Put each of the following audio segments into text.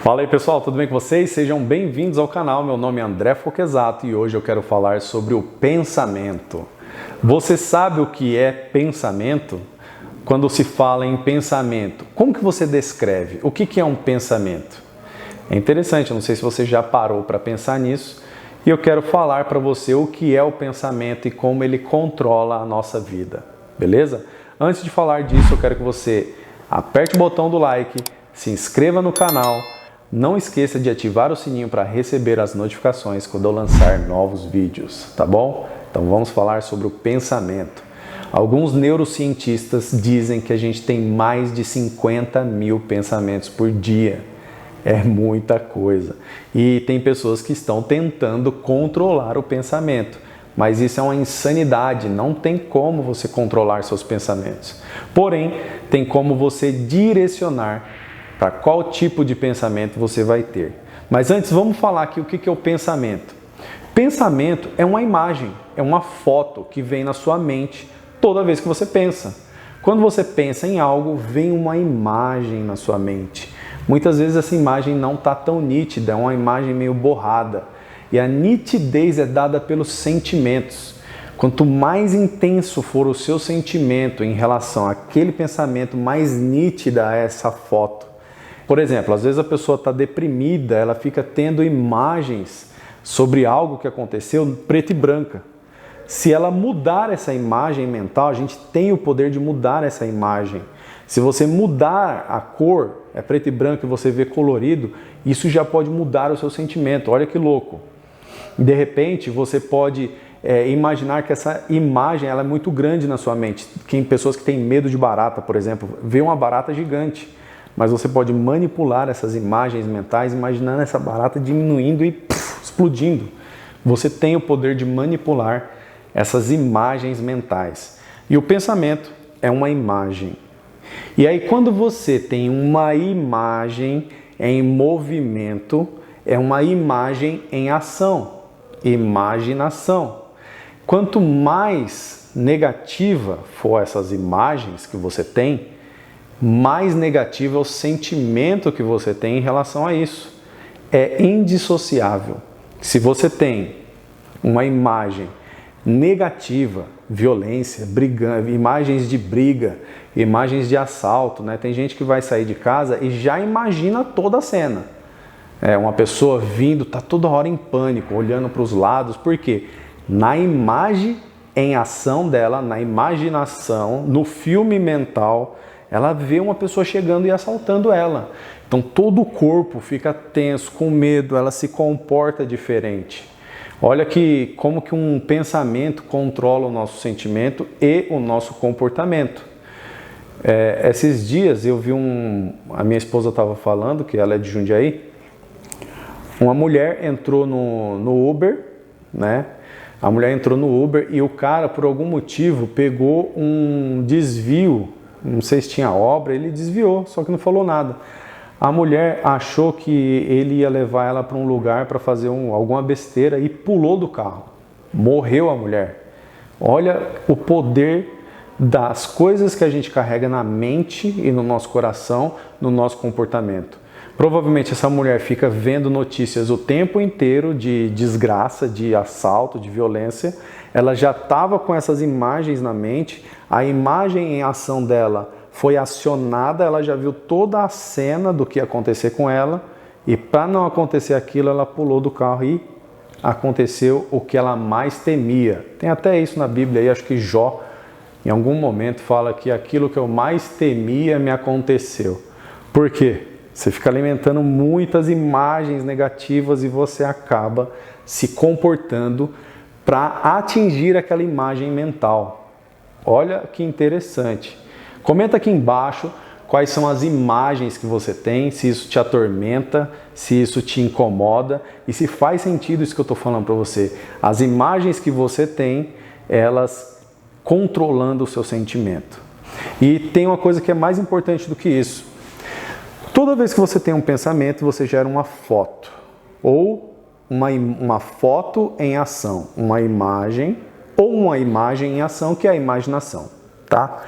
Fala aí pessoal, tudo bem com vocês? Sejam bem-vindos ao canal, meu nome é André Foquesato e hoje eu quero falar sobre o pensamento. Você sabe o que é pensamento? Quando se fala em pensamento, como que você descreve? O que é um pensamento? É interessante, eu não sei se você já parou para pensar nisso e eu quero falar para você o que é o pensamento e como ele controla a nossa vida, beleza? Antes de falar disso, eu quero que você aperte o botão do like, se inscreva no canal. Não esqueça de ativar o sininho para receber as notificações quando eu lançar novos vídeos, tá bom? Então vamos falar sobre o pensamento. Alguns neurocientistas dizem que a gente tem mais de 50 mil pensamentos por dia. É muita coisa. E tem pessoas que estão tentando controlar o pensamento. Mas isso é uma insanidade, não tem como você controlar seus pensamentos. Porém, tem como você direcionar para qual tipo de pensamento você vai ter. Mas antes, vamos falar aqui o que é o pensamento. Pensamento é uma imagem, é uma foto que vem na sua mente toda vez que você pensa. Quando você pensa em algo, vem uma imagem na sua mente. Muitas vezes essa imagem não está tão nítida, é uma imagem meio borrada. E a nitidez é dada pelos sentimentos. Quanto mais intenso for o seu sentimento em relação àquele pensamento, mais nítida é essa foto. Por exemplo, às vezes a pessoa está deprimida, ela fica tendo imagens sobre algo que aconteceu preto e branca. Se ela mudar essa imagem mental, a gente tem o poder de mudar essa imagem. Se você mudar a cor, é preto e branco e você vê colorido, isso já pode mudar o seu sentimento. Olha que louco. De repente, você pode imaginar que essa imagem ela é muito grande na sua mente. Tem pessoas que têm medo de barata, por exemplo, vê uma barata gigante. Mas você pode manipular essas imagens mentais, imaginando essa barata diminuindo e explodindo. Você tem o poder de manipular essas imagens mentais. E o pensamento é uma imagem. E aí, quando você tem uma imagem em movimento, é uma imagem em ação, imaginação. Quanto mais negativa for essas imagens que você tem, mais negativo é o sentimento que você tem em relação a isso. É indissociável. Se você tem uma imagem negativa, violência, imagens de briga, imagens de assalto, né? Tem gente que vai sair de casa e já imagina toda a cena. Uma pessoa vindo, está toda hora em pânico, olhando para os lados. Por quê? Na imagem em ação dela, na imaginação, no filme mental, ela vê uma pessoa chegando e assaltando ela. Então todo o corpo fica tenso, com medo, ela se comporta diferente. Olha como que um pensamento controla o nosso sentimento e o nosso comportamento. Esses dias eu vi a minha esposa estava falando, que ela é de Jundiaí, uma mulher entrou no Uber, né? A mulher entrou no Uber e o cara, por algum motivo, pegou um desvio. Não sei se tinha obra, ele desviou, só que não falou nada. A mulher achou que ele ia levar ela para um lugar para fazer alguma besteira e pulou do carro. Morreu a mulher. Olha o poder das coisas que a gente carrega na mente e no nosso coração, no nosso comportamento. Provavelmente essa mulher fica vendo notícias o tempo inteiro de desgraça, de assalto, de violência. Ela já estava com essas imagens na mente, a imagem em ação dela foi acionada, ela já viu toda a cena do que ia acontecer com ela e para não acontecer aquilo, ela pulou do carro e aconteceu o que ela mais temia. Tem até isso na Bíblia, aí, acho que Jó, em algum momento, fala que aquilo que eu mais temia me aconteceu. Por quê? Você fica alimentando muitas imagens negativas e você acaba se comportando para atingir aquela imagem mental. Olha que interessante. Comenta aqui embaixo quais são as imagens que você tem, se isso te atormenta, se isso te incomoda e se faz sentido isso que eu estou falando para você. As imagens que você tem, elas controlando o seu sentimento. E tem uma coisa que é mais importante do que isso. Toda vez que você tem um pensamento, você gera uma foto ou uma foto em ação, uma imagem ou uma imagem em ação, que é a imaginação, tá?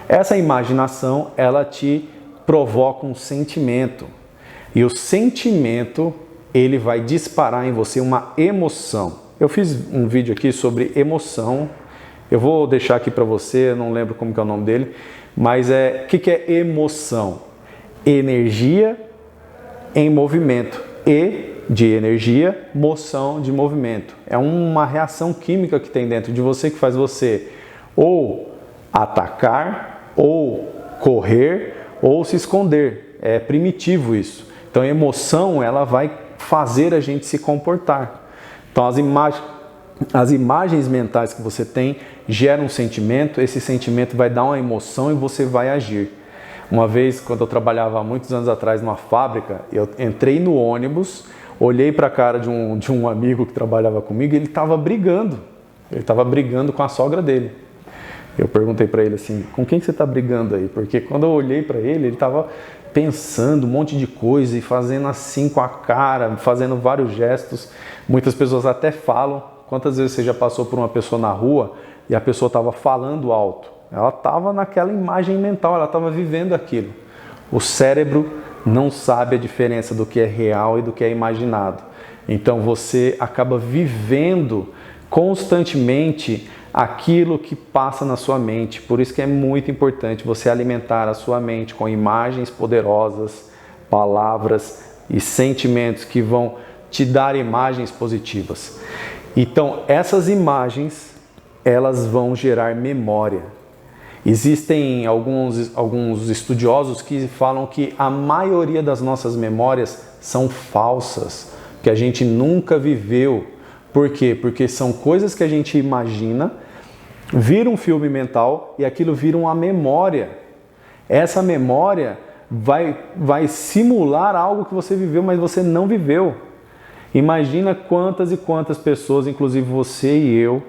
Essa imaginação, ela te provoca um sentimento. E o sentimento, ele vai disparar em você uma emoção. Eu fiz um vídeo aqui sobre emoção. Eu vou deixar aqui para você, eu não lembro como que é o nome dele, mas o que é emoção? Energia em movimento. E de energia, moção de movimento. É uma reação química que tem dentro de você que faz você ou atacar, ou correr, ou se esconder. É primitivo isso. Então a emoção, ela vai fazer a gente se comportar. Então as imagens mentais que você tem geram um sentimento, esse sentimento vai dar uma emoção e você vai agir. Uma vez, quando eu trabalhava há muitos anos atrás numa fábrica, eu entrei no ônibus, olhei para a cara de um amigo que trabalhava comigo e ele estava brigando. Ele estava brigando com a sogra dele. Eu perguntei para ele assim, com quem que você está brigando aí? Porque quando eu olhei para ele estava pensando um monte de coisa e fazendo assim com a cara, fazendo vários gestos. Muitas pessoas até falam, quantas vezes você já passou por uma pessoa na rua e a pessoa estava falando alto? Ela estava naquela imagem mental, ela estava vivendo aquilo. O cérebro não sabe a diferença do que é real e do que é imaginado. Então você acaba vivendo constantemente aquilo que passa na sua mente. Por isso que é muito importante você alimentar a sua mente com imagens poderosas, palavras e sentimentos que vão te dar imagens positivas. Então essas imagens, elas vão gerar memória. Existem alguns estudiosos que falam que a maioria das nossas memórias são falsas, que a gente nunca viveu. Por quê? Porque são coisas que a gente imagina, vira um filme mental e aquilo vira uma memória. Essa memória vai simular algo que você viveu, mas você não viveu. Imagina quantas e quantas pessoas, inclusive você e eu,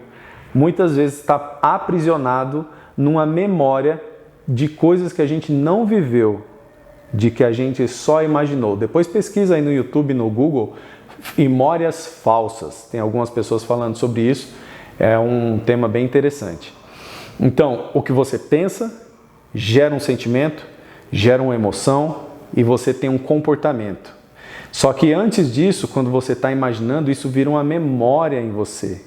muitas vezes está aprisionado numa memória de coisas que a gente não viveu, de que a gente só imaginou. Depois pesquisa aí no YouTube, no Google, memórias falsas. Tem algumas pessoas falando sobre isso, é um tema bem interessante. Então, o que você pensa gera um sentimento, gera uma emoção e você tem um comportamento. Só que antes disso, quando você está imaginando, isso vira uma memória em você.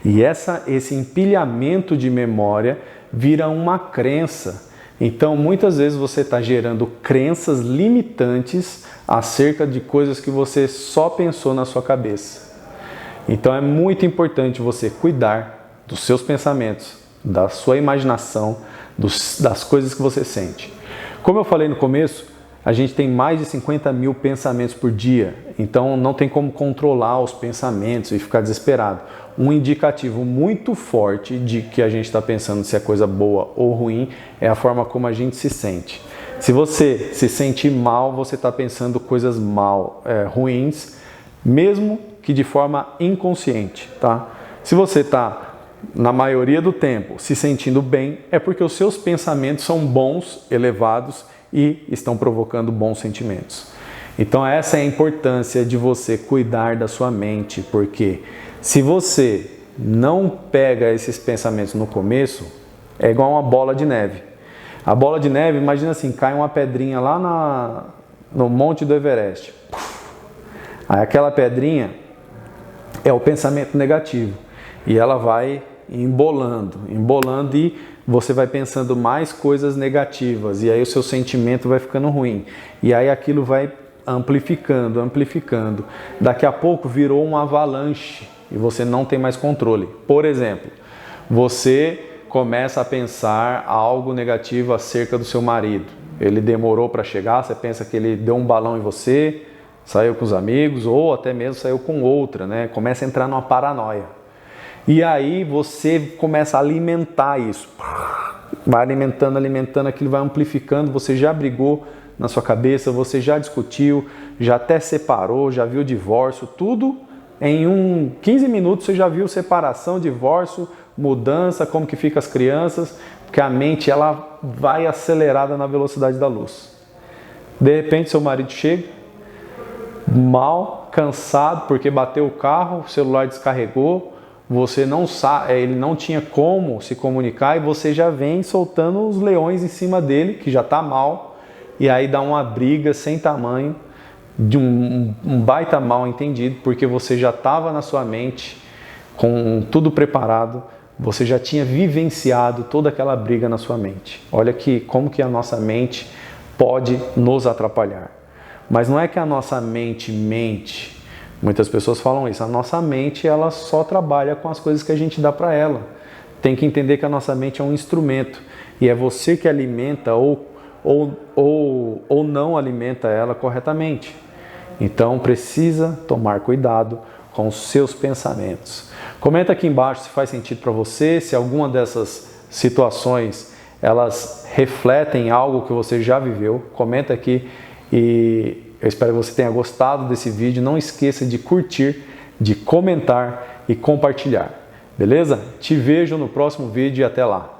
E esse empilhamento de memória vira uma crença. Então, muitas vezes você está gerando crenças limitantes acerca de coisas que você só pensou na sua cabeça. Então, é muito importante você cuidar dos seus pensamentos, da sua imaginação, das coisas que você sente. Como eu falei no começo, a gente tem mais de 50 mil pensamentos por dia, então não tem como controlar os pensamentos e ficar desesperado. Um indicativo muito forte de que a gente está pensando se é coisa boa ou ruim é a forma como a gente se sente. Se você se sentir mal, você está pensando coisas ruins, mesmo que de forma inconsciente, tá? Se você está, na maioria do tempo, se sentindo bem, é porque os seus pensamentos são bons, elevados e estão provocando bons sentimentos. Então essa é a importância de você cuidar da sua mente, porque se você não pega esses pensamentos no começo, é igual uma bola de neve. A bola de neve, imagina assim, cai uma pedrinha lá no Monte do Everest. Aí aquela pedrinha é o pensamento negativo e ela vai embolando e você vai pensando mais coisas negativas e aí o seu sentimento vai ficando ruim. E aí aquilo vai amplificando. Daqui a pouco virou uma avalanche e você não tem mais controle. Por exemplo, você começa a pensar algo negativo acerca do seu marido. Ele demorou para chegar, você pensa que ele deu um balão em você, saiu com os amigos ou até mesmo saiu com outra, né? Começa a entrar numa paranoia. E aí você começa a alimentar isso. Vai alimentando, aquilo vai amplificando, você já brigou na sua cabeça, você já discutiu, já até separou, já viu divórcio, tudo em 15 minutos você já viu separação, divórcio, mudança, como que fica as crianças, porque a mente ela vai acelerada na velocidade da luz. De repente seu marido chega, mal, cansado, porque bateu o carro, o celular descarregou, você não sabe, ele não tinha como se comunicar e você já vem soltando os leões em cima dele, que já está mal, e aí dá uma briga sem tamanho, de um baita mal entendido, porque você já estava na sua mente com tudo preparado, você já tinha vivenciado toda aquela briga na sua mente. Olha como que a nossa mente pode nos atrapalhar. Mas não é que a nossa mente mente. Muitas pessoas falam isso. A nossa mente, ela só trabalha com as coisas que a gente dá para ela. Tem que entender que a nossa mente é um instrumento e é você que alimenta ou não alimenta ela corretamente. Então precisa tomar cuidado com os seus pensamentos. Comenta aqui embaixo se faz sentido para você, se alguma dessas situações elas refletem algo que você já viveu. Comenta aqui e eu espero que você tenha gostado desse vídeo. Não esqueça de curtir, de comentar e compartilhar. Beleza? Te vejo no próximo vídeo e até lá.